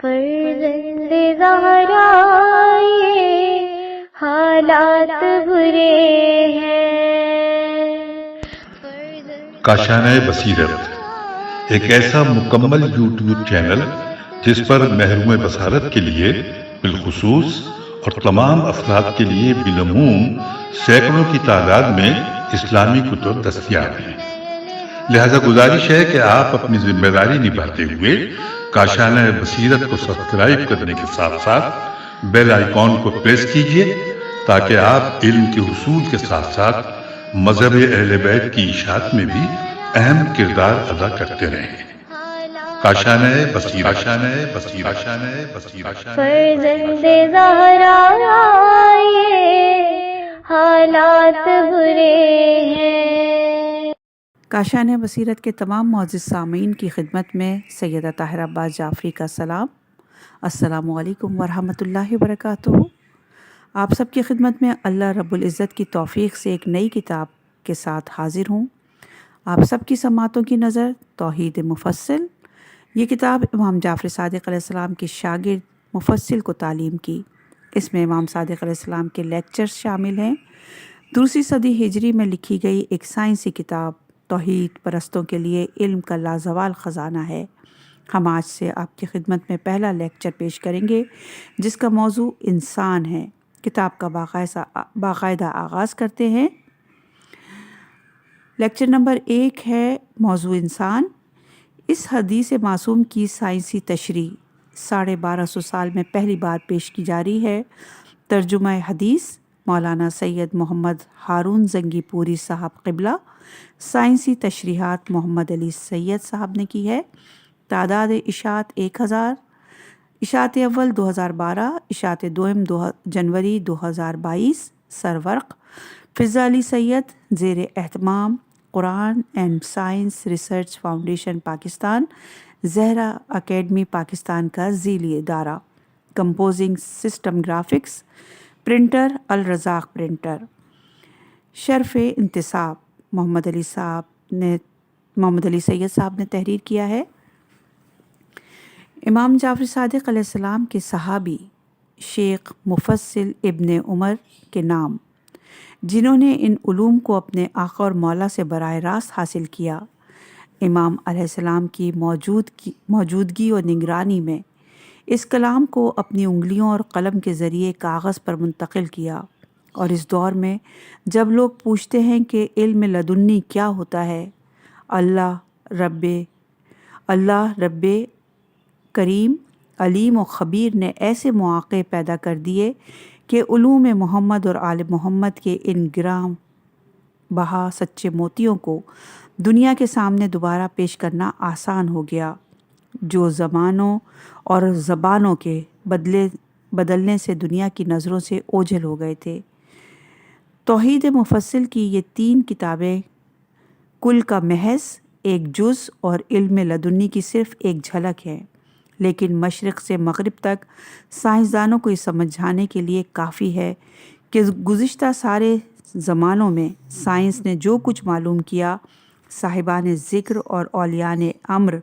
فرزند زہرا یہ حالات برے ہیں۔ کاشانۂ بصیرت ایک ایسا مکمل یوٹیوب چینل جس پر محروم بصارت کے لیے بالخصوص اور تمام افراد کے لیے بالعموم سینکڑوں کی تعداد میں اسلامی کتب دستیاب ہیں۔ لہذا گزارش ہے کہ آپ اپنی ذمہ داری نبھاتے ہوئے کاشانۂ بصیرت کو سبسکرائب کرنے کے ساتھ ساتھ بیل آئیکن کو پریس کیجیے تاکہ آپ علم کے حصول کے ساتھ ساتھ مذہب اہل بیت کی اشاعت میں بھی اہم کردار ادا کرتے رہیں۔ کاشانۂ بصیرت، کاشانۂ بصیرت، کاشانۂ بصیرت۔ فرزند زہرا یہ حالات برے ہیں۔ کاشانۂ بصیرت کے تمام معزز سامعین کی خدمت میں سیدہ طاہرہ عباس جعفری کا سلام۔ السلام علیکم ورحمۃ اللہ وبرکاتہ۔ آپ سب کی خدمت میں اللہ رب العزت کی توفیق سے ایک نئی کتاب کے ساتھ حاضر ہوں۔ آپ سب کی سماعتوں کی نظر توحید مفصل، یہ کتاب امام جعفر صادق علیہ السلام کے شاگرد مفصل کو تعلیم کی۔ اس میں امام صادق علیہ السلام کے لیکچرز شامل ہیں۔ دوسری صدی ہجری میں لکھی گئی ایک سائنسی کتاب توحید پرستوں کے لیے علم کا لازوال خزانہ ہے۔ ہم آج سے آپ کی خدمت میں پہلا لیکچر پیش کریں گے جس کا موضوع انسان ہے۔ کتاب کا باقاعدہ آغاز کرتے ہیں۔ لیکچر نمبر 1 ہے موضوع انسان۔ اس حدیث معصوم کی سائنسی تشریح 1250 سال میں پہلی بار پیش کی جا رہی ہے۔ ترجمہ حدیث مولانا سید محمد ہارون زنگی پوری صاحب قبلہ، سائنسی تشریحات محمد علی سید صاحب نے کی ہے۔ تعداد اشاعت 1000، اشاعت اول 2012، اشاعت دوم جنوری 2022۔ سرورق فضا علی سید، زیر اہتمام Quran and science research foundation Pakistan, Zahra academy Pakistan کا ذیلی ادارہ۔ Composing system graphics, printer Al-Razzaq printer. شرف انتصاب محمد علی سید صاحب نے تحریر کیا ہے۔ امام جعفر صادق علیہ السلام کے صحابی شیخ مفصل ابن عمر کے نام، جنہوں نے ان علوم کو اپنے آقا اور مولا سے براہ راست حاصل کیا۔ امام علیہ السلام کی موجودگی اور نگرانی میں اس کلام کو اپنی انگلیوں اور قلم کے ذریعے کاغذ پر منتقل کیا، اور اس دور میں جب لوگ پوچھتے ہیں کہ علم لدنی کیا ہوتا ہے، اللہ رب کریم علیم و خبیر نے ایسے مواقع پیدا کر دیے کہ علوم محمد اور آل محمد کے ان گراں بہا سچے موتیوں کو دنیا کے سامنے دوبارہ پیش کرنا آسان ہو گیا، جو زمانوں اور زبانوں کے بدلنے سے دنیا کی نظروں سے اوجھل ہو گئے تھے۔ توحید مفصل کی یہ 3 کتابیں کل کا محض ایک جز اور علم لدنی کی صرف ایک جھلک ہے، لیکن مشرق سے مغرب تک سائنسدانوں کو یہ سمجھانے کے لیے کافی ہے کہ گزشتہ سارے زمانوں میں سائنس نے جو کچھ معلوم کیا، صاحبان ذکر اور اولیاء امر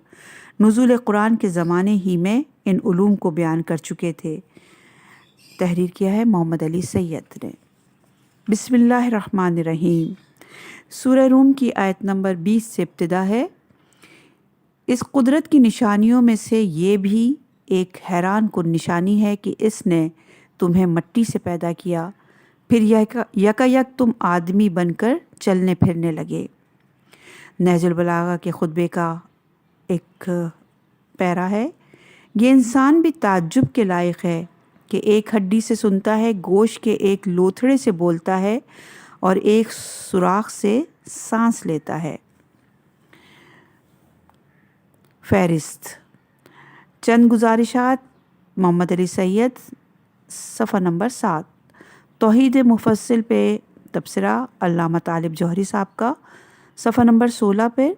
نزول قرآن کے زمانے ہی میں ان علوم کو بیان کر چکے تھے۔ تحریر کیا ہے محمد علی سید نے۔ بسم اللہ الرحمن الرحیم۔ سورہ روم کی آیت نمبر 20 سے ابتدا ہے۔ اس قدرت کی نشانیوں میں سے یہ بھی ایک حیران کن نشانی ہے کہ اس نے تمہیں مٹی سے پیدا کیا، پھر یکا یک تم آدمی بن کر چلنے پھرنے لگے۔ نہج البلاغہ کے خطبے کا ایک پیرا ہے۔ یہ انسان بھی تعجب کے لائق ہے کہ ایک ہڈی سے سنتا ہے، گوشت کے ایک لوتھڑے سے بولتا ہے اور ایک سوراخ سے سانس لیتا ہے۔ فہرست چند گزارشات محمد علی سید، صفحہ نمبر 7۔ توحید مفصل پہ تبصرہ علامہ طالب جوہری صاحب کا، صفحہ نمبر 16 پہ۔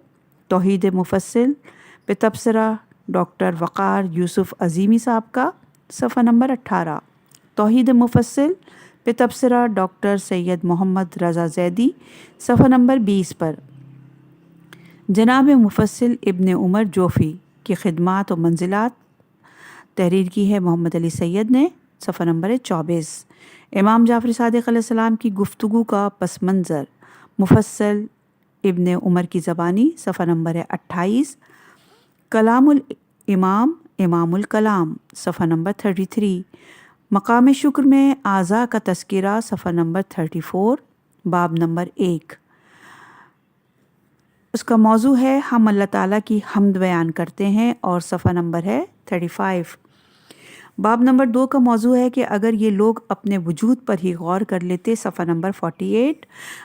توحید مفصل پہ تبصرہ ڈاکٹر وقار یوسف عظیمی صاحب کا، صفحہ نمبر 18۔ توحید مفصل پہ تبصرہ ڈاکٹر سید محمد رضا زیدی، صفحہ نمبر 20 پر۔ جناب مفصل ابن عمر جوفی کی خدمات و منزلات، تحریر کی ہے محمد علی سید نے، صفحہ نمبر 24۔ امام جعفر صادق علیہ السلام کی گفتگو کا پس منظر، مفصل ابن عمر کی زبانی، صفحہ نمبر 28۔ کلام الامام امام الکلام، صفحہ نمبر 33۔ مقام شکر میں اعضاء کا تذکرہ، صفحہ نمبر 34، باب نمبر 1۔ اس کا موضوع ہے ہم اللہ تعالیٰ کی حمد بیان کرتے ہیں، اور صفحہ نمبر ہے 35۔ باب نمبر 2 کا موضوع ہے کہ اگر یہ لوگ اپنے وجود پر ہی غور کر لیتے، صفحہ نمبر 48۔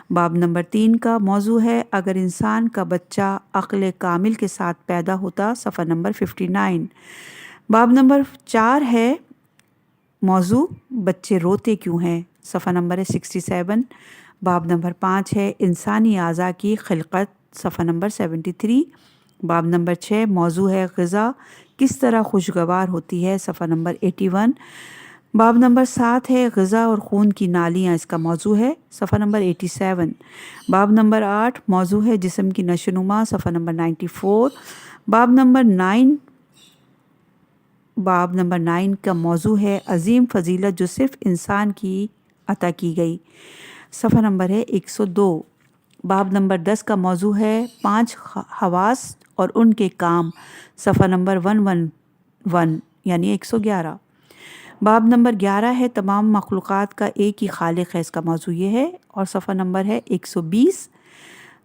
باب نمبر 3 کا موضوع ہے اگر انسان کا بچہ عقل کامل کے ساتھ پیدا ہوتا، صفحہ نمبر 59۔ باب نمبر 4 ہے موضوع بچے روتے کیوں ہیں، صفحہ نمبر 67۔ باب نمبر 5 ہے انسانی اعضاء کی خلقت، صفحہ نمبر 73۔ باب نمبر 6 موضوع ہے غذا کس طرح خوشگوار ہوتی ہے، صفحہ نمبر 81۔ باب نمبر 7 ہے غذا اور خون کی نالیاں، اس کا موضوع ہے، صفحہ نمبر 87۔ باب نمبر 8 موضوع ہے جسم کی نشو و نما، صفحہ نمبر 94۔ باب نمبر 9 کا موضوع ہے عظیم فضیلت جو صرف انسان کی عطا کی گئی، صفحہ نمبر ہے 102۔ باب نمبر 10 کا موضوع ہے 5 حواس اور ان کے کام، صفحہ نمبر 111 یعنی 111۔ باب نمبر 11 ہے تمام مخلوقات کا ایک ہی خالق ہے، اس کا موضوع یہ ہے، اور صفحہ نمبر ہے 120۔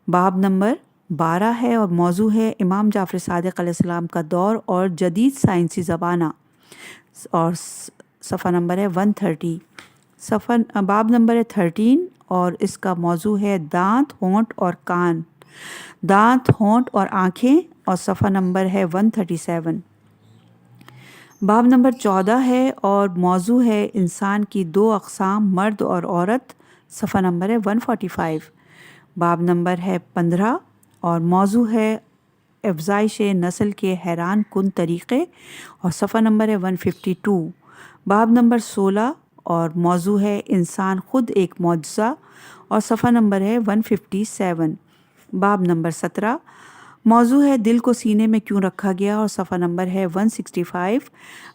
باب نمبر 12 ہے اور موضوع ہے امام جعفر صادق علیہ السلام کا دور اور جدید سائنسی زمانہ، اور صفحہ نمبر ہے 130۔ باب نمبر ہے 13 اور اس کا موضوع ہے دانت، ہونٹ اور کان، دانت، ہونٹ اور آنکھیں، اور صفحہ نمبر ہے 137۔ باب نمبر 14 ہے اور موضوع ہے انسان کی 2 اقسام، مرد اور عورت، صفحہ نمبر ہے 145۔ باب نمبر ہے 15 اور موضوع ہے افزائش نسل کے حیران کن طریقے، اور صفحہ نمبر ہے 152۔ باب نمبر 16 اور موضوع ہے انسان خود ایک معجزہ، اور صفحہ نمبر ہے 157۔ باب نمبر 17 موضوع ہے دل کو سینے میں کیوں رکھا گیا، اور صفحہ نمبر ہے 165۔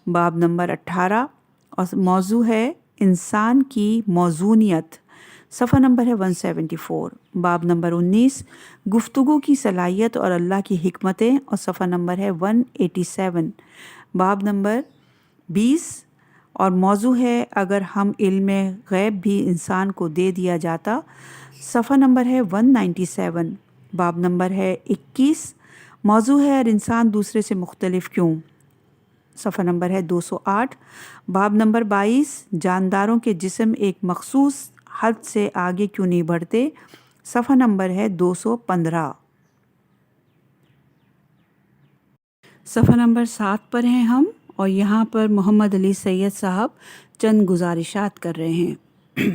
باب نمبر 18 اور موضوع ہے انسان کی موزونیت، صفحہ نمبر ہے 174۔ باب نمبر 19 گفتگو کی صلاحیت اور اللہ کی حکمتیں، اور صفحہ نمبر ہے 187۔ باب نمبر 20 اور موضوع ہے اگر ہم علم غیب بھی انسان کو دے دیا جاتا، صفحہ نمبر ہے 197۔ باب نمبر ہے 21 موضوع ہے اور انسان دوسرے سے مختلف کیوں، صفحہ نمبر ہے 208۔ باب نمبر 22 جانداروں کے جسم ایک مخصوص حد سے آگے کیوں نہیں بڑھتے، صفحہ نمبر ہے 215۔ صفحہ نمبر 7 پر ہیں ہم، اور یہاں پر محمد علی سید صاحب چند گزارشات کر رہے ہیں۔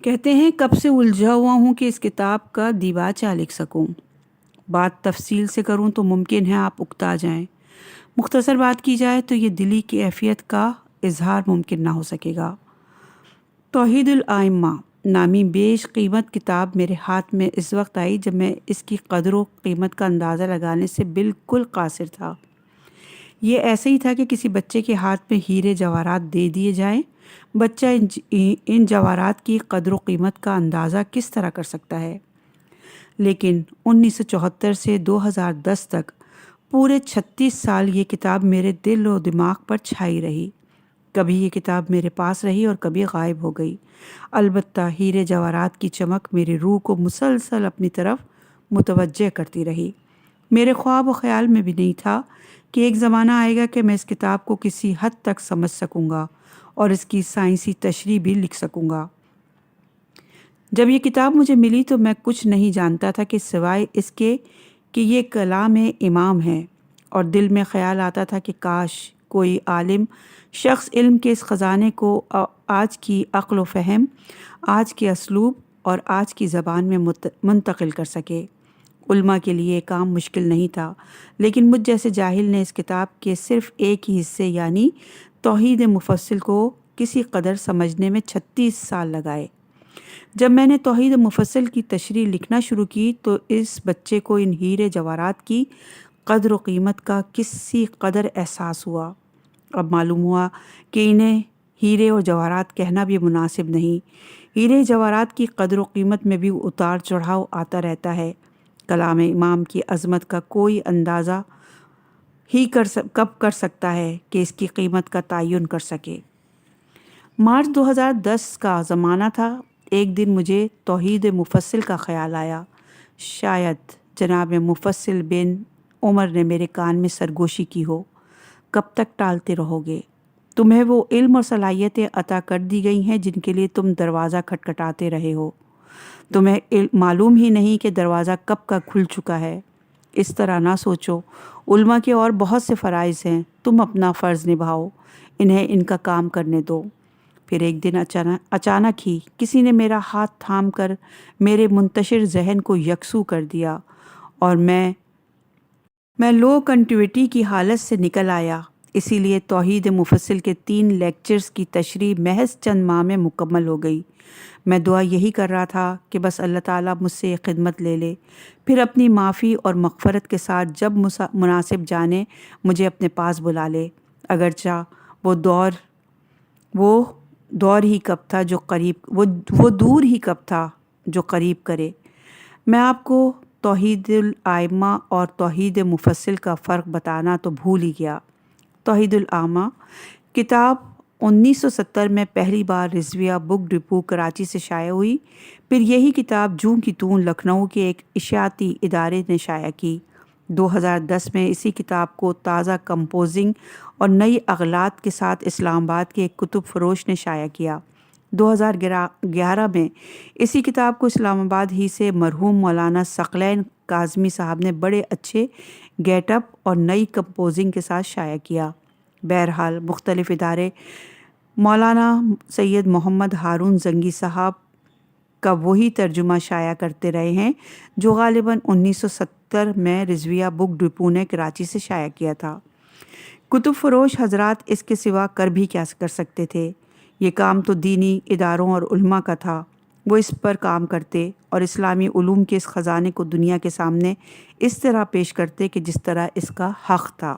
کہتے ہیں کب سے الجھا ہوا ہوں کہ اس کتاب کا دیباچہ لکھ سکوں، بات تفصیل سے کروں تو ممکن ہے آپ اکتا جائیں، مختصر بات کی جائے تو یہ دلی کی کیفیت کا اظہار ممکن نہ ہو سکے گا۔ توحید الائمہ نامی بیش قیمت کتاب میرے ہاتھ میں اس وقت آئی جب میں اس کی قدر و قیمت کا اندازہ لگانے سے بالکل قاصر تھا۔ یہ ایسے ہی تھا کہ کسی بچے کے ہاتھ میں ہیرے جواہرات دے دیے جائیں، بچہ ان جواہرات کی قدر و قیمت کا اندازہ کس طرح کر سکتا ہے؟ لیکن 1974 سے 2010 تک پورے 36 سال یہ کتاب میرے دل و دماغ پر چھائی رہی۔ کبھی یہ کتاب میرے پاس رہی اور کبھی غائب ہو گئی، البتہ ہیرے جواہرات کی چمک میری روح کو مسلسل اپنی طرف متوجہ کرتی رہی۔ میرے خواب و خیال میں بھی نہیں تھا کہ ایک زمانہ آئے گا کہ میں اس کتاب کو کسی حد تک سمجھ سکوں گا اور اس کی سائنسی تشریح بھی لکھ سکوں گا۔ جب یہ کتاب مجھے ملی تو میں کچھ نہیں جانتا تھا کہ سوائے اس کے کہ یہ کلام امام ہے، اور دل میں خیال آتا تھا کہ کاش کوئی عالم شخص علم کے اس خزانے کو آج کی عقل و فہم، آج کے اسلوب اور آج کی زبان میں منتقل کر سکے۔ علماء کے لیے یہ کام مشکل نہیں تھا، لیکن مجھ جیسے جاہل نے اس کتاب کے صرف ایک ہی حصے یعنی توحید مفصل کو کسی قدر سمجھنے میں 36 سال لگائے۔ جب میں نے توحید مفصل کی تشریح لکھنا شروع کی تو اس بچے کو ان ہیرے جواہرات کی قدر و قیمت کا کسی قدر احساس ہوا۔ اب معلوم ہوا کہ انہیں ہیرے اور جواہرات کہنا بھی مناسب نہیں۔ ہیرے جواہرات کی قدر و قیمت میں بھی اتار چڑھاؤ آتا رہتا ہے۔ کلام امام کی عظمت کا کوئی اندازہ ہی کب کر سکتا ہے کہ اس کی قیمت کا تعین کر سکے۔ مارچ 2010 کا زمانہ تھا۔ ایک دن مجھے توحید مفصل کا خیال آیا۔ شاید جناب مفصل بن عمر نے میرے کان میں سرگوشی کی ہو، کب تک ٹالتے رہو گے؟ تمہیں وہ علم اور صلاحیتیں عطا کر دی گئی ہیں جن کے لیے تم دروازہ کھٹکھٹاتے رہے ہو۔ تمہیں معلوم ہی نہیں کہ دروازہ کب کا کھل چکا ہے۔ اس طرح نہ سوچو، علماء کے اور بہت سے فرائض ہیں، تم اپنا فرض نبھاؤ، انہیں ان کا کام کرنے دو۔ پھر ایک دن اچانک ہی کسی نے میرا ہاتھ تھام کر میرے منتشر ذہن کو یکسو کر دیا اور میں لو کنٹیویٹی کی حالت سے نکل آیا۔ اسی لیے توحید مفصل کے 3 لیکچرز کی تشریح محض چند ماہ میں مکمل ہو گئی۔ میں دعا یہی کر رہا تھا کہ بس اللہ تعالیٰ مجھ سے یہ خدمت لے لے، پھر اپنی معافی اور مغفرت کے ساتھ جب مناسب جانے مجھے اپنے پاس بلا لے، اگرچہ وہ دور ہی کب تھا جو قریب وہ دور ہی کب تھا جو قریب کرے۔ میں آپ کو توحید الائمہ اور توحید مفصل کا فرق بتانا تو بھول ہی گیا۔ توحید الائمہ کتاب 1970 میں پہلی بار رضویہ بک ڈپو کراچی سے شائع ہوئی، پھر یہی کتاب جوں کی توں لکھنؤ کے ایک اشاعتی ادارے نے شائع کی۔ 2010 میں اسی کتاب کو تازہ کمپوزنگ اور نئی اغلاط کے ساتھ اسلام آباد کے ایک کتب فروش نے شائع کیا۔ 2011 میں اسی کتاب کو اسلام آباد ہی سے مرحوم مولانا ثقلین کاظمی صاحب نے بڑے اچھے گیٹ اپ اور نئی کمپوزنگ کے ساتھ شائع کیا۔ بہرحال مختلف ادارے مولانا سید محمد ہارون زنگی صاحب کا وہی ترجمہ شائع کرتے رہے ہیں جو غالباً 1970 میں رضویہ بک ڈپو نے کراچی سے شائع کیا تھا۔ کتب فروش حضرات اس کے سوا کر بھی کیا کر سکتے تھے؟ یہ کام تو دینی اداروں اور علماء کا تھا۔ وہ اس پر کام کرتے اور اسلامی علوم کے اس خزانے کو دنیا کے سامنے اس طرح پیش کرتے کہ جس طرح اس کا حق تھا۔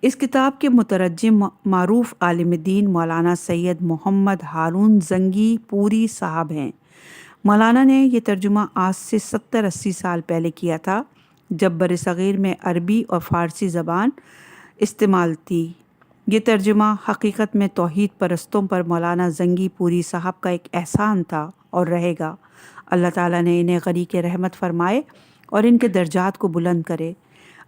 اس کتاب کے مترجم معروف عالم دین مولانا سید محمد ہارون زنگی پوری صاحب ہیں۔ مولانا نے یہ ترجمہ آج سے 70-80 سال پہلے کیا تھا، جب برصغیر میں عربی اور فارسی زبان استعمال تھی۔ یہ ترجمہ حقیقت میں توحید پرستوں پر مولانا زنگی پوری صاحب کا ایک احسان تھا اور رہے گا۔ اللہ تعالیٰ نے انہیں غریق رحمت فرمائے اور ان کے درجات کو بلند کرے۔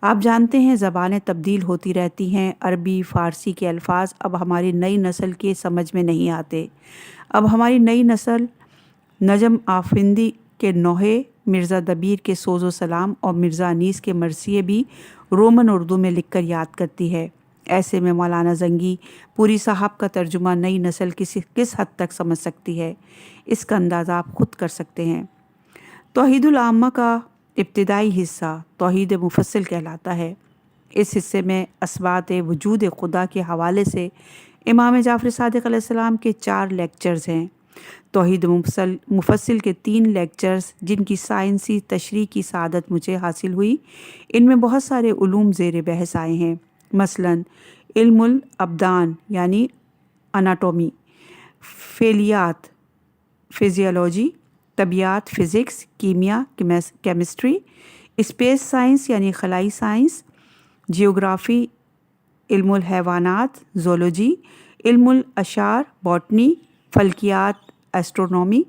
آپ جانتے ہیں زبانیں تبدیل ہوتی رہتی ہیں۔ عربی فارسی کے الفاظ اب ہماری نئی نسل کے سمجھ میں نہیں آتے۔ اب ہماری نئی نسل نجم آفندی کے نوحے، مرزا دبیر کے سوز و سلام اور مرزا انیس کے مرثیے بھی رومن اردو میں لکھ کر یاد کرتی ہے۔ ایسے میں مولانا زنگی پوری صاحب کا ترجمہ نئی نسل کس حد تک سمجھ سکتی ہے، اس کا اندازہ آپ خود کر سکتے ہیں۔ توحید العامہ کا ابتدائی حصہ توحید مفصل کہلاتا ہے۔ اس حصے میں اثبات وجود خدا کے حوالے سے امام جعفر صادق علیہ السلام کے 4 لیکچرز ہیں۔ توحید مفصل کے 3 لیکچرز جن کی سائنسی تشریح کی سعادت مجھے حاصل ہوئی، ان میں بہت سارے علوم زیر بحث آئے ہیں، مثلاً علم الابدان یعنی اناٹومی، فعلیات فزیولوجی، طبیعت فزکس، کیمیا کیمسٹری، اسپیس سائنس یعنی خلائی سائنس، جیوگرافی علم الحیوانات زولوجی، علم الاشعار باٹنی، فلکیات ایسٹرونومی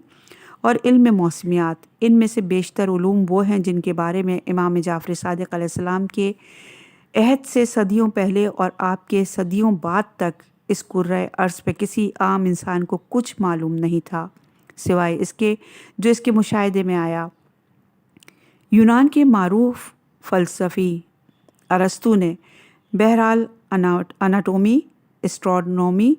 اور علم موسمیات۔ ان میں سے بیشتر علوم وہ ہیں جن کے بارے میں امام جعفر صادق علیہ السلام کے عہد سے صدیوں پہلے اور آپ کے صدیوں بعد تک اس کرۂ ارض پہ کسی عام انسان کو کچھ معلوم نہیں تھا، سوائے اس کے جو اس کے مشاہدے میں آیا۔ یونان کے معروف فلسفی ارسطو نے بہرحال اناٹومی، اسٹرونومی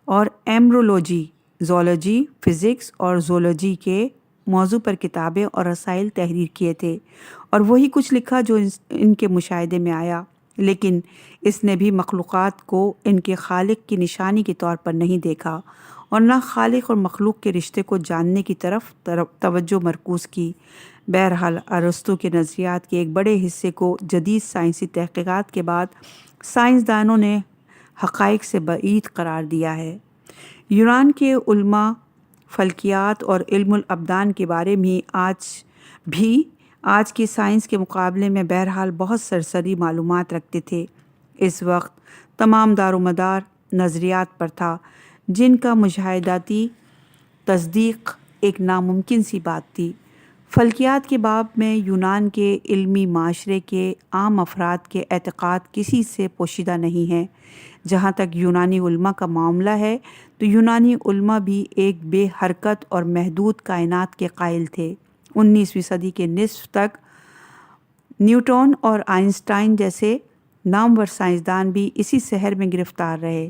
اور ایمبریولوجی، زولوجی، فزکس اور زولوجی کے موضوع پر کتابیں اور رسائل تحریر کیے تھے اور وہی کچھ لکھا جو ان کے مشاہدے میں آیا، لیکن اس نے بھی مخلوقات کو ان کے خالق کی نشانی کے طور پر نہیں دیکھا اور نہ خالق اور مخلوق کے رشتے کو جاننے کی طرف توجہ مرکوز کی۔ بہرحال ارسطو کے نظریات کے ایک بڑے حصے کو جدید سائنسی تحقیقات کے بعد سائنسدانوں نے حقائق سے بعید قرار دیا ہے۔ یونان کے علماء فلکیات اور علم الابدان کے بارے میں آج کی سائنس کے مقابلے میں بہرحال بہت سرسری معلومات رکھتے تھے۔ اس وقت تمام دار و مدار نظریات پر تھا جن کا مشاہداتی تصدیق ایک ناممکن سی بات تھی۔ فلکیات کے باب میں یونان کے علمی معاشرے کے عام افراد کے اعتقاد کسی سے پوشیدہ نہیں ہیں۔ جہاں تک یونانی علماء کا معاملہ ہے تو یونانی علماء بھی ایک بے حرکت اور محدود کائنات کے قائل تھے۔ 19ویں صدی کے نصف تک نیوٹن اور آئنسٹائن جیسے نامور سائنسدان بھی اسی سحر میں گرفتار رہے،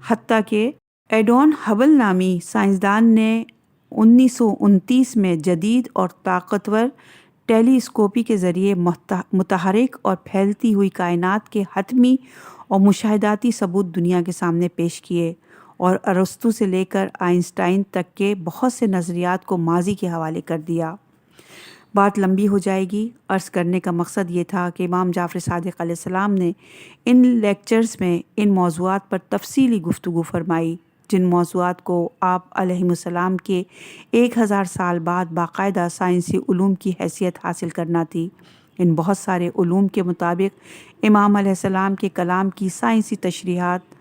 حتیٰ کہ ایڈون ہبل نامی سائنسدان نے 1929 میں جدید اور طاقتور ٹیلی اسکوپی کے ذریعے متحرک اور پھیلتی ہوئی کائنات کے حتمی اور مشاہداتی ثبوت دنیا کے سامنے پیش کیے، اور ارسطو سے لے کر آئنسٹائن تک کے بہت سے نظریات کو ماضی کے حوالے کر دیا۔ بات لمبی ہو جائے گی۔ عرض کرنے کا مقصد یہ تھا کہ امام جعفر صادق علیہ السلام نے ان لیکچرز میں ان موضوعات پر تفصیلی گفتگو فرمائی جن موضوعات کو آپ علیہ السلام کے 1000 سال بعد باقاعدہ سائنسی علوم کی حیثیت حاصل کرنا تھی۔ ان بہت سارے علوم کے مطابق امام علیہ السلام کے کلام کی سائنسی تشریحات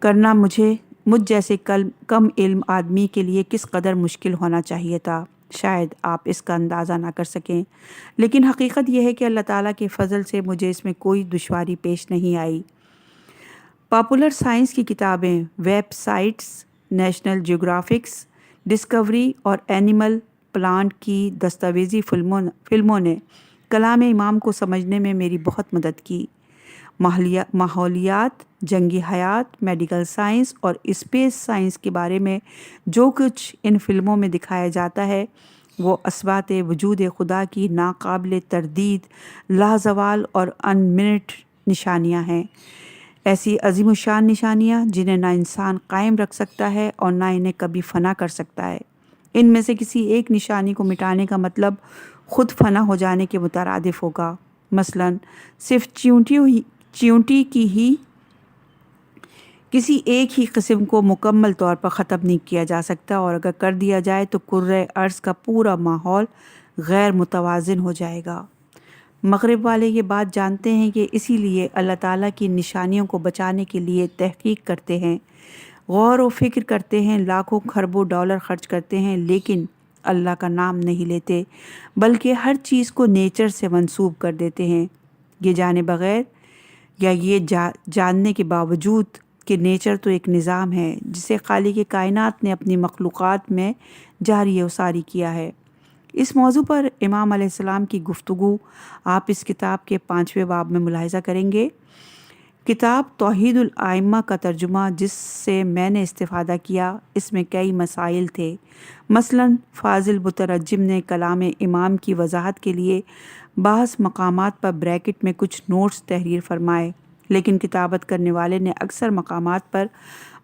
کرنا مجھ جیسے کم علم آدمی کے لیے کس قدر مشکل ہونا چاہیے تھا، شاید آپ اس کا اندازہ نہ کر سکیں، لیکن حقیقت یہ ہے کہ اللہ تعالیٰ کے فضل سے مجھے اس میں کوئی دشواری پیش نہیں آئی۔ پاپولر سائنس کی کتابیں، ویب سائٹس، نیشنل جیوگرافکس، ڈسکوری اور اینیمل پلانٹ کی دستاویزی فلموں نے کلام امام کو سمجھنے میں میری بہت مدد کی۔ ماحولیات، جنگی حیات، میڈیکل سائنس اور اسپیس سائنس کے بارے میں جو کچھ ان فلموں میں دکھایا جاتا ہے وہ اثبات وجود خدا کی ناقابل تردید، لازوال اور انمٹ نشانیاں ہیں، ایسی عظیم الشان نشانیاں جنہیں نہ انسان قائم رکھ سکتا ہے اور نہ انہیں کبھی فنا کر سکتا ہے۔ ان میں سے کسی ایک نشانی کو مٹانے کا مطلب خود فنا ہو جانے کے مترادف ہوگا۔ مثلاً صرف چیونٹی کی ہی کسی ایک ہی قسم کو مکمل طور پر ختم نہیں کیا جا سکتا، اور اگر کر دیا جائے تو کرۂ ارض کا پورا ماحول غیر متوازن ہو جائے گا۔ مغرب والے یہ بات جانتے ہیں کہ اسی لیے اللہ تعالیٰ کی نشانیوں کو بچانے کے لیے تحقیق کرتے ہیں، غور و فکر کرتے ہیں، لاکھوں کھربوں ڈالر خرچ کرتے ہیں، لیکن اللہ کا نام نہیں لیتے، بلکہ ہر چیز کو نیچر سے منسوب کر دیتے ہیں، یہ جانے بغیر یا یہ جاننے کے باوجود کہ نیچر تو ایک نظام ہے جسے خالق کائنات نے اپنی مخلوقات میں جاری و ساری کیا ہے۔ اس موضوع پر امام علیہ السلام کی گفتگو آپ اس کتاب کے 5ویں باب میں ملاحظہ کریں گے۔ کتاب توحید الائمہ کا ترجمہ جس سے میں نے استفادہ کیا، اس میں کئی مسائل تھے۔ مثلاً فاضل مترجم نے کلام امام کی وضاحت کے لیے بعض مقامات پر بریکٹ میں کچھ نوٹس تحریر فرمائے، لیکن کتابت کرنے والے نے اکثر مقامات پر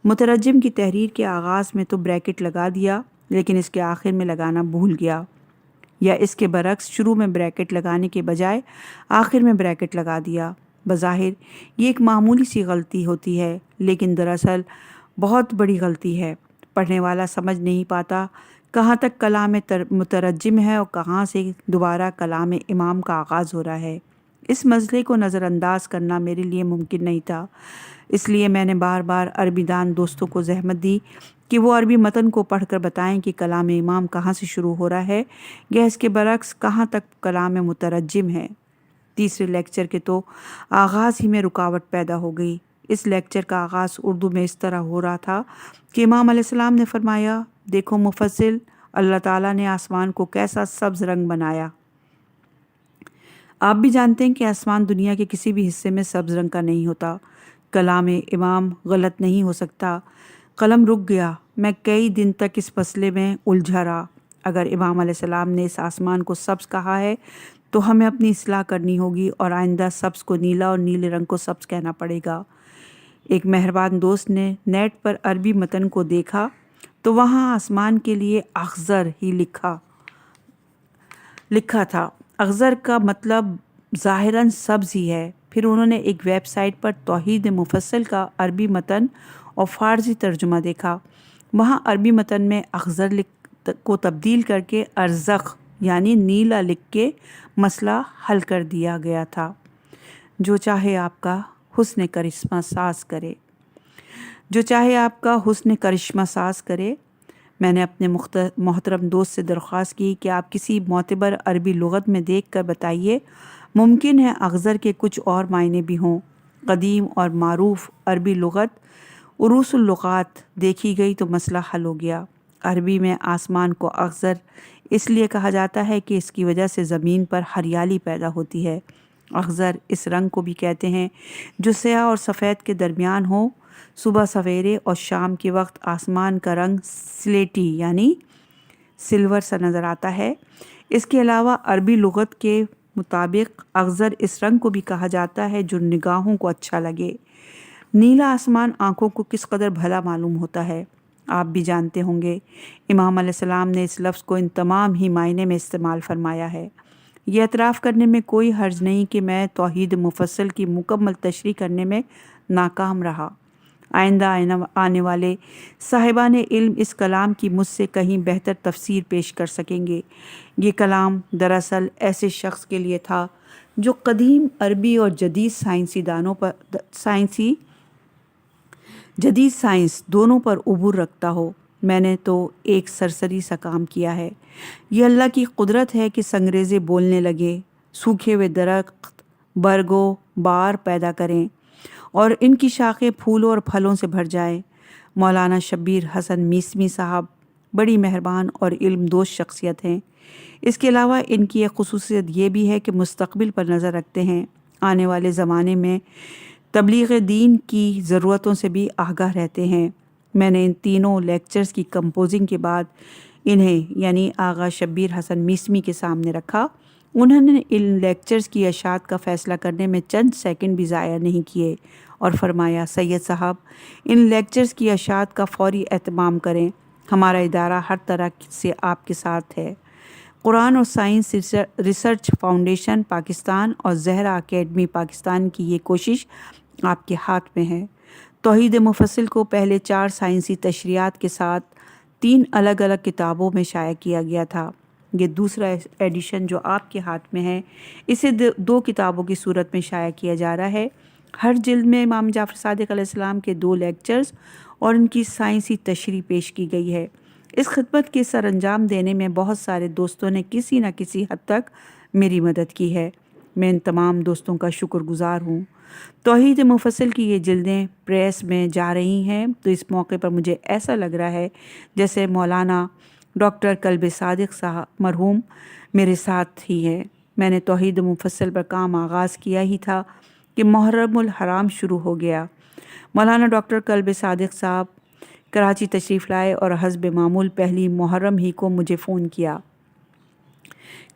مترجم کی تحریر کے آغاز میں تو بریکٹ لگا دیا لیکن اس کے آخر میں لگانا بھول گیا، یا اس کے برعکس شروع میں بریکٹ لگانے کے بجائے آخر میں بریکٹ لگا دیا۔ بظاہر یہ ایک معمولی سی غلطی ہوتی ہے، لیکن دراصل بہت بڑی غلطی ہے۔ پڑھنے والا سمجھ نہیں پاتا کہاں تک کلام مترجم ہے اور کہاں سے دوبارہ کلام امام کا آغاز ہو رہا ہے۔ اس مسئلے کو نظر انداز کرنا میرے لیے ممکن نہیں تھا، اس لیے میں نے بار بار عربی دان دوستوں کو زحمت دی کہ وہ عربی متن کو پڑھ کر بتائیں کہ کلام امام کہاں سے شروع ہو رہا ہے یا اس کے برعکس کہاں تک کلام مترجم ہے۔ تیسرے لیکچر کے تو آغاز ہی میں رکاوٹ پیدا ہو گئی۔ اس لیکچر کا آغاز اردو میں اس طرح ہو رہا تھا کہ امام علیہ السلام نے فرمایا، دیکھو مفصل، اللہ تعالیٰ نے آسمان کو کیسا سبز رنگ بنایا۔ آپ بھی جانتے ہیں کہ آسمان دنیا کے کسی بھی حصے میں سبز رنگ کا نہیں ہوتا۔ کلام امام غلط نہیں ہو سکتا۔ قلم رک گیا، میں کئی دن تک اس مسئلے میں الجھا رہا۔ اگر امام علیہ السلام نے اس آسمان کو سبز کہا ہے تو ہمیں اپنی اصلاح کرنی ہوگی اور آئندہ سبز کو نیلا اور نیلے رنگ کو سبز کہنا پڑے گا۔ ایک مہربان دوست نے نیٹ پر عربی متن کو دیکھا تو وہاں آسمان کے لیے اخضر ہی لکھا تھا۔ اخضر کا مطلب ظاہراً سبز ہی ہے، پھر انہوں نے ایک ویب سائٹ پر توحید مفصل کا عربی متن اور فارسی ترجمہ دیکھا۔ وہاں عربی متن میں اخضر کو تبدیل کر کے ارزخ یعنی نیلا لکھ کے مسئلہ حل کر دیا گیا تھا۔ جو چاہے آپ کا حسن کرشمہ ساز کرے، جو چاہے آپ کا حسن کرشمہ ساز کرے۔ میں نے اپنے محترم دوست سے درخواست کی کہ آپ کسی معتبر عربی لغت میں دیکھ کر بتائیے، ممکن ہے اخضر کے کچھ اور معنی بھی ہوں۔ قدیم اور معروف عربی لغت عروس اللغات دیکھی گئی تو مسئلہ حل ہو گیا۔ عربی میں آسمان کو اخضر اس لیے کہا جاتا ہے کہ اس کی وجہ سے زمین پر ہریالی پیدا ہوتی ہے۔ اخضر اس رنگ کو بھی کہتے ہیں جو سیاہ اور سفید کے درمیان ہو۔ صبح سویرے اور شام کے وقت آسمان کا رنگ سلیٹی یعنی سلور سا نظر آتا ہے۔ اس کے علاوہ عربی لغت کے مطابق اخضر اس رنگ کو بھی کہا جاتا ہے جو نگاہوں کو اچھا لگے۔ نیلا آسمان آنکھوں کو کس قدر بھلا معلوم ہوتا ہے، آپ بھی جانتے ہوں گے۔ امام علیہ السلام نے اس لفظ کو ان تمام ہی معنی میں استعمال فرمایا ہے۔ یہ اعتراف کرنے میں کوئی حرج نہیں کہ میں توحید مفصل کی مکمل تشریح کرنے میں ناکام رہا۔ آئندہ آنے والے صاحبان علم اس کلام کی مجھ سے کہیں بہتر تفسیر پیش کر سکیں گے۔ یہ کلام دراصل ایسے شخص کے لیے تھا جو قدیم عربی اور جدید سائنس دونوں پر عبور رکھتا ہو۔ میں نے تو ایک سرسری سا کام کیا ہے۔ یہ اللہ کی قدرت ہے کہ سنگریزے بولنے لگے، سوکھے ہوئے درخت برگ و بار پیدا کریں اور ان کی شاخیں پھولوں اور پھلوں سے بھر جائیں۔ مولانا شبیر حسن میسمی صاحب بڑی مہربان اور علم دوست شخصیت ہیں۔ اس کے علاوہ ان کی ایک خصوصیت یہ بھی ہے کہ مستقبل پر نظر رکھتے ہیں، آنے والے زمانے میں تبلیغ دین کی ضرورتوں سے بھی آگاہ رہتے ہیں۔ میں نے ان تینوں لیکچرز کی کمپوزنگ کے بعد انہیں یعنی آغا شبیر حسن میسمی کے سامنے رکھا۔ انہوں نے ان لیکچرز کی اشاعت کا فیصلہ کرنے میں چند سیکنڈ بھی ضائع نہیں کیے اور فرمایا، سید صاحب ان لیکچرز کی اشاعت کا فوری اہتمام کریں، ہمارا ادارہ ہر طرح سے آپ کے ساتھ ہے۔ قرآن اور سائنس ریسرچ فاؤنڈیشن پاکستان اور زہرا اکیڈمی پاکستان کی یہ کوشش آپ کے ہاتھ میں ہے۔ توحید مفصل کو پہلے 4 سائنسی تشریحات کے ساتھ 3 الگ الگ کتابوں میں شائع کیا گیا تھا۔ یہ دوسرا ایڈیشن جو آپ کے ہاتھ میں ہے، اسے 2 کتابوں کی صورت میں شائع کیا جا رہا ہے۔ ہر جلد میں امام جعفر صادق علیہ السلام کے 2 لیکچرز اور ان کی سائنسی تشریح پیش کی گئی ہے۔ اس خدمت کے سر انجام دینے میں بہت سارے دوستوں نے کسی نہ کسی حد تک میری مدد کی ہے۔ میں ان تمام دوستوں کا شکر گزار ہوں۔ توحید مفصل کی یہ جلدیں پریس میں جا رہی ہیں تو اس موقع پر مجھے ایسا لگ رہا ہے جیسے مولانا ڈاکٹر قلب صادق صاحب مرحوم میرے ساتھ ہی ہیں۔ میں نے توحید مفصل پر کام آغاز کیا ہی تھا کہ محرم الحرام شروع ہو گیا۔ مولانا ڈاکٹر قلب صادق صاحب کراچی تشریف لائے اور حسب معمول پہلی محرم ہی کو مجھے فون کیا۔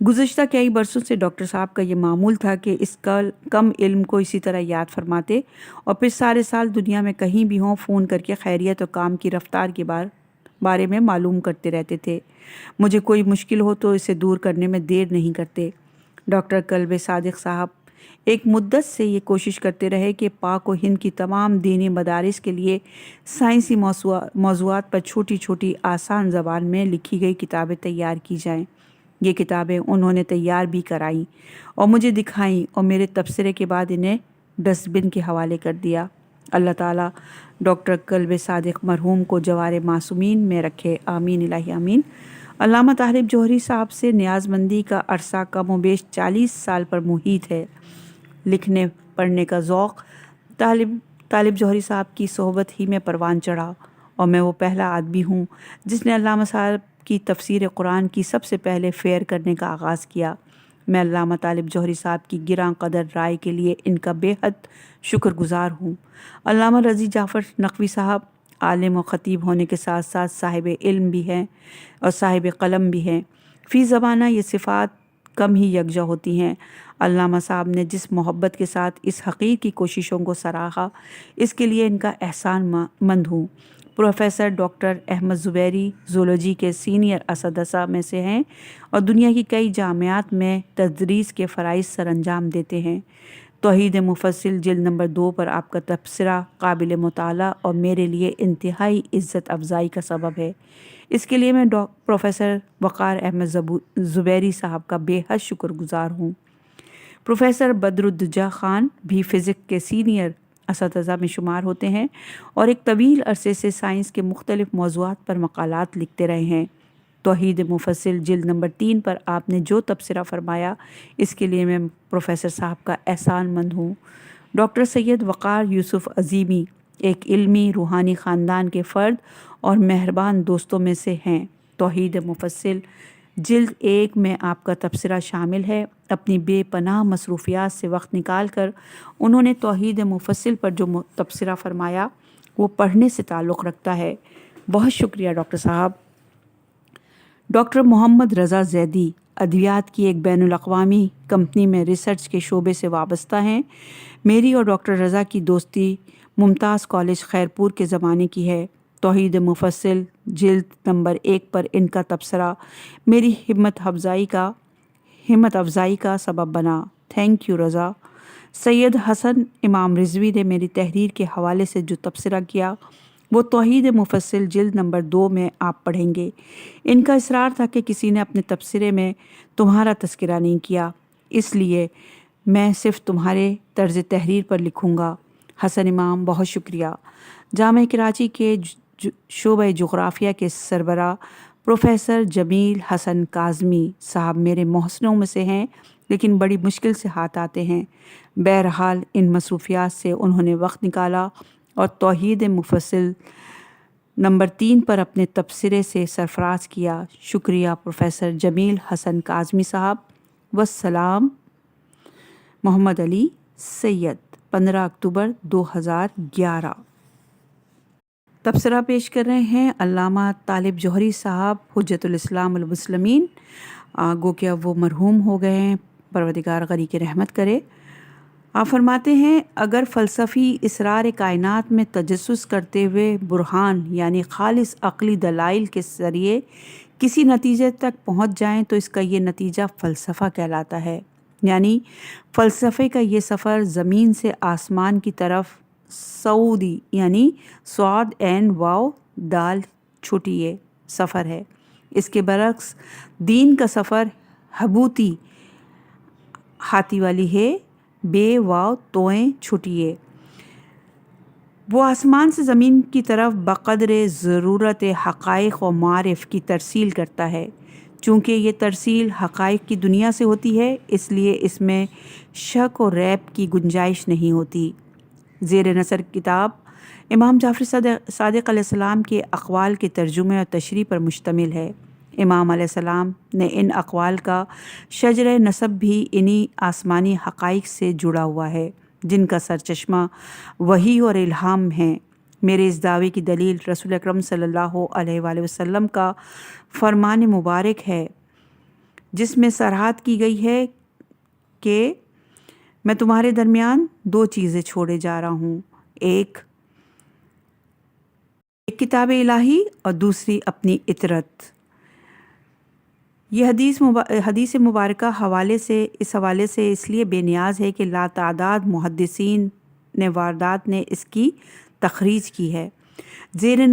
گزشتہ کئی برسوں سے ڈاکٹر صاحب کا یہ معمول تھا کہ اس کم علم کو اسی طرح یاد فرماتے اور پھر سارے سال دنیا میں کہیں بھی ہوں فون کر کے خیریت اور کام کی رفتار کے بارے میں معلوم کرتے رہتے تھے۔ مجھے کوئی مشکل ہو تو اسے دور کرنے میں دیر نہیں کرتے۔ ڈاکٹر قلب صادق صاحب ایک مدت سے یہ کوشش کرتے رہے کہ پاک و ہند کی تمام دینی مدارس کے لیے سائنسی موضوعات پر چھوٹی چھوٹی آسان زبان میں لکھی گئی کتابیں تیار کی جائیں۔ یہ کتابیں انہوں نے تیار بھی کرائیں اور مجھے دکھائیں اور میرے تبصرے کے بعد انہیں ڈسٹ بن کے حوالے کر دیا۔ اللہ تعالیٰ ڈاکٹر قلب صادق مرحوم کو جوار معصومین میں رکھے، آمین الہی آمین۔ علامہ طالب جوہری صاحب سے نیاز مندی کا عرصہ کم و بیش 40 سال پر محیط ہے۔ لکھنے پڑھنے کا ذوق طالب جوہری صاحب کی صحبت ہی میں پروان چڑھا اور میں وہ پہلا آدمی ہوں جس نے علامہ صاحب کی تفسیر قرآن کی سب سے پہلے فیئر کرنے کا آغاز کیا۔ میں علامہ طالب جوہری صاحب کی گراں قدر رائے کے لیے ان کا بے حد شکر گزار ہوں۔ علامہ رضی جعفر نقوی صاحب عالم و خطیب ہونے کے ساتھ ساتھ صاحب علم بھی ہیں اور صاحب قلم بھی ہیں۔ فی زمانہ یہ صفات کم ہی یکجا ہوتی ہیں۔ علامہ صاحب نے جس محبت کے ساتھ اس حقیر کی کوششوں کو سراہا، اس کے لیے ان کا احسان مند ہوں۔ Professor doctor Ahmed Zuberi zoology کے سینئر اساتذہ میں سے ہیں اور دنیا کی کئی جامعات میں تدریس کے فرائض سر انجام دیتے ہیں۔ توحید مفصل جلد نمبر 2 پر آپ کا تبصرہ قابل مطالعہ اور میرے لیے انتہائی عزت افزائی کا سبب ہے۔ اس کے لیے میں پروفیسر وقار احمد زبیری صاحب کا بے حد شکر گزار ہوں۔ پروفیسر بدرالدجا خان بھی فزکس کے سینئر اساتذہ میں شمار ہوتے ہیں اور ایک طویل عرصے سے سائنس کے مختلف موضوعات پر مقالات لکھتے رہے ہیں۔ توحید مفصل جلد نمبر 3 پر آپ نے جو تبصرہ فرمایا اس کے لیے میں پروفیسر صاحب کا احسان مند ہوں۔ ڈاکٹر سید وقار یوسف عظیمی ایک علمی روحانی خاندان کے فرد اور مہربان دوستوں میں سے ہیں۔ توحید مفصل جلد 1 میں آپ کا تبصرہ شامل ہے۔ اپنی بے پناہ مصروفیات سے وقت نکال کر انہوں نے توحید مفصل پر جو تبصرہ فرمایا وہ پڑھنے سے تعلق رکھتا ہے۔ بہت شکریہ ڈاکٹر صاحب۔ ڈاکٹر محمد رضا زیدی ادویات کی ایک بین الاقوامی کمپنی میں ریسرچ کے شعبے سے وابستہ ہیں۔ میری اور ڈاکٹر رضا کی دوستی ممتاز کالج خیرپور کے زمانے کی ہے۔ توحید مفصل جلد نمبر 1 پر ان کا تبصرہ میری ہمت افزائی کا سبب بنا۔ تھینک یو رضا۔ سید حسن امام رضوی نے میری تحریر کے حوالے سے جو تبصرہ کیا وہ توحید مفصل جلد نمبر 2 میں آپ پڑھیں گے۔ ان کا اصرار تھا کہ کسی نے اپنے تبصرے میں تمہارا تذکرہ نہیں کیا، اس لیے میں صرف تمہارے طرز تحریر پر لکھوں گا۔ حسن امام بہت شکریہ۔ جامعہ کراچی کے شعبہ جغرافیہ کے سربراہ پروفیسر جمیل حسن کاظمی صاحب میرے محسنوں میں سے ہیں لیکن بڑی مشکل سے ہاتھ آتے ہیں۔ بہرحال ان مصروفیات سے انہوں نے وقت نکالا اور توحید مفصل نمبر 3 پر اپنے تبصرے سے سرفراز کیا۔ شکریہ پروفیسر جمیل حسن کاظمی صاحب۔ والسلام۔ محمد علی سید 15 اکتوبر 2011۔ تبصرہ پیش کر رہے ہیں علامہ طالب جوہری صاحب حجت الاسلام والمسلمین، گو کہ اب وہ مرحوم ہو گئے ہیں، پروردگار غنی کی رحمت کرے۔ آپ فرماتے ہیں اگر فلسفی اسرار کائنات میں تجسس کرتے ہوئے برہان یعنی خالص عقلی دلائل کے ذریعے کسی نتیجے تک پہنچ جائیں تو اس کا یہ نتیجہ فلسفہ کہلاتا ہے۔ یعنی فلسفے کا یہ سفر زمین سے آسمان کی طرف سعودی یعنی صاد عین واو دال چھوٹی اے سفر ہے۔ اس کے برعکس دین کا سفر حبوتی ہاتھی والی ہے بے واو توئیں چھوٹی اے، وہ آسمان سے زمین کی طرف بقدر ضرورت حقائق و معارف کی ترسیل کرتا ہے۔ چونکہ یہ ترسیل حقائق کی دنیا سے ہوتی ہے اس لیے اس میں شک و ریب کی گنجائش نہیں ہوتی۔ زیر نظر کتاب امام جعفر صادق علیہ السلام کے اقوال کے ترجمے اور تشریح پر مشتمل ہے۔ امام علیہ السلام نے ان اقوال کا شجرہ نسب بھی انہی آسمانی حقائق سے جڑا ہوا ہے جن کا سرچشمہ وحی اور الہام ہیں۔ میرے اس دعوے کی دلیل رسول اکرم صلی اللہ علیہ وآلہ وسلم کا فرمان مبارک ہے جس میں صراحت کی گئی ہے کہ میں تمہارے درمیان 2 چیزیں چھوڑے جا رہا ہوں، ایک کتاب الہی اور دوسری اپنی اطرت۔ یہ حدیث مبارکہ اس حوالے سے اس لیے بے نیاز ہے کہ لاتعداد محدثین نے واردات نے اس کی تخریج کی ہے۔ زیر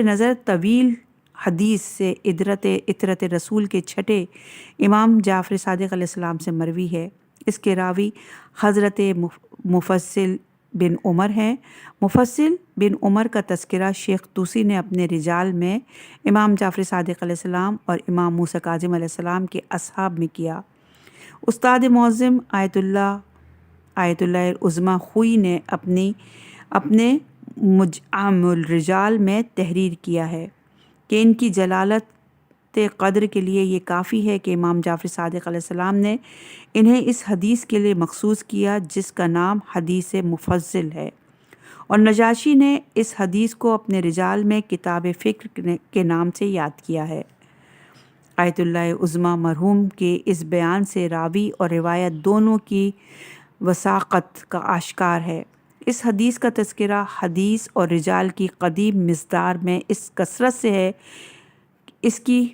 نظر طویل حدیث سے اطرت رسول کے چھٹے امام جعفر صادق علیہ السلام سے مروی ہے۔ اس کے راوی حضرت مفصل بن عمر ہیں۔ مفصل بن عمر کا تذکرہ شیخ طوسی نے اپنے رجال میں امام جعفر صادق علیہ السلام اور امام موسیٰ کاظم علیہ السلام کے اصحاب میں کیا۔ استاد معظم آیت اللہ العظمی خوئی نے اپنے مجمع الرجال میں تحریر کیا ہے کہ ان کی جلالت قدر کے لیے یہ کافی ہے کہ امام جعفر صادق علیہ السلام نے انہیں اس حدیث کے لیے مخصوص کیا جس کا نام حدیث مفصل ہے، اور نجاشی نے اس حدیث کو اپنے رجال میں کتاب فکر کے نام سے یاد کیا ہے۔ آیت اللہ عظمی مرحوم کے اس بیان سے راوی اور روایت دونوں کی وثاقت کا آشکار ہے۔ اس حدیث کا تذکرہ حدیث اور رجال کی قدیم مصدار میں اس کثرت سے ہے، اس کی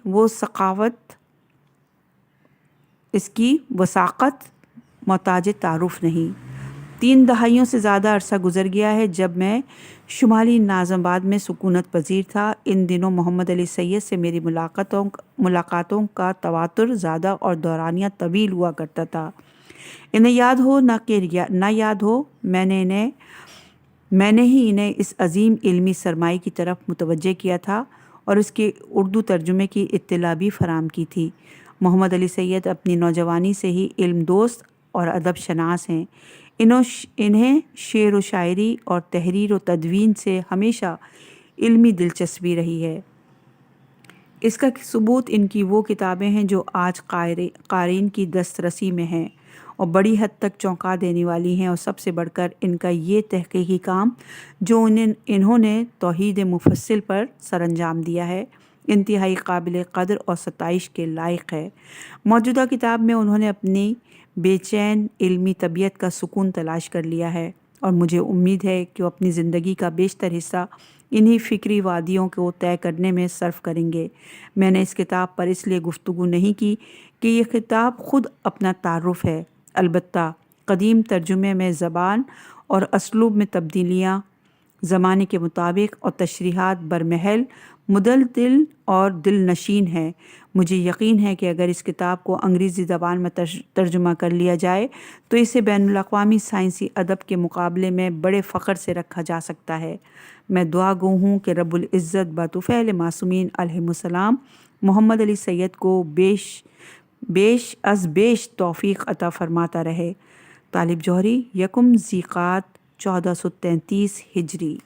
وثاقت محتاج تعارف نہیں۔ 3 دہائیوں سے زیادہ عرصہ گزر گیا ہے جب میں شمالی ناظم آباد میں سکونت پذیر تھا۔ ان دنوں محمد علی سید سے میری ملاقاتوں کا تواتر زیادہ اور دورانیہ طویل ہوا کرتا تھا۔ انہیں یاد ہو نہ یاد ہو، میں نے ہی انہیں اس عظیم علمی سرمائے کی طرف متوجہ کیا تھا اور اس کے اردو ترجمے کی اطلاع بھی فراہم کی تھی۔ محمد علی سید اپنی نوجوانی سے ہی علم دوست اور ادب شناس ہیں۔ انہیں شعر و شاعری اور تحریر و تدوین سے ہمیشہ علمی دلچسپی رہی ہے۔ اس کا ثبوت ان کی وہ کتابیں ہیں جو آج قارئین کی دسترسی میں ہیں اور بڑی حد تک چونکا دینے والی ہیں، اور سب سے بڑھ کر ان کا یہ تحقیقی کام جو انہوں نے توحید مفصل پر سر انجام دیا ہے، انتہائی قابل قدر اور ستائش کے لائق ہے۔ موجودہ کتاب میں انہوں نے اپنی بے چین علمی طبیعت کا سکون تلاش کر لیا ہے، اور مجھے امید ہے کہ وہ اپنی زندگی کا بیشتر حصہ انہی فکری وادیوں کو طے کرنے میں صرف کریں گے۔ میں نے اس کتاب پر اس لیے گفتگو نہیں کی کہ یہ کتاب خود اپنا تعارف ہے، البتہ قدیم ترجمے میں زبان اور اسلوب میں تبدیلیاں زمانے کے مطابق اور تشریحات برمحل، مدلدل اور دل نشین ہیں۔ مجھے یقین ہے کہ اگر اس کتاب کو انگریزی زبان میں ترجمہ کر لیا جائے تو اسے بین الاقوامی سائنسی ادب کے مقابلے میں بڑے فخر سے رکھا جا سکتا ہے۔ میں دعا گو ہوں کہ رب العزت بطفیل معصومین علیہم السلام محمد علی سید کو بیش توفیق عطا فرماتا رہے۔ طالب جوہری، 1 ذی قعدہ 1433 ہجری۔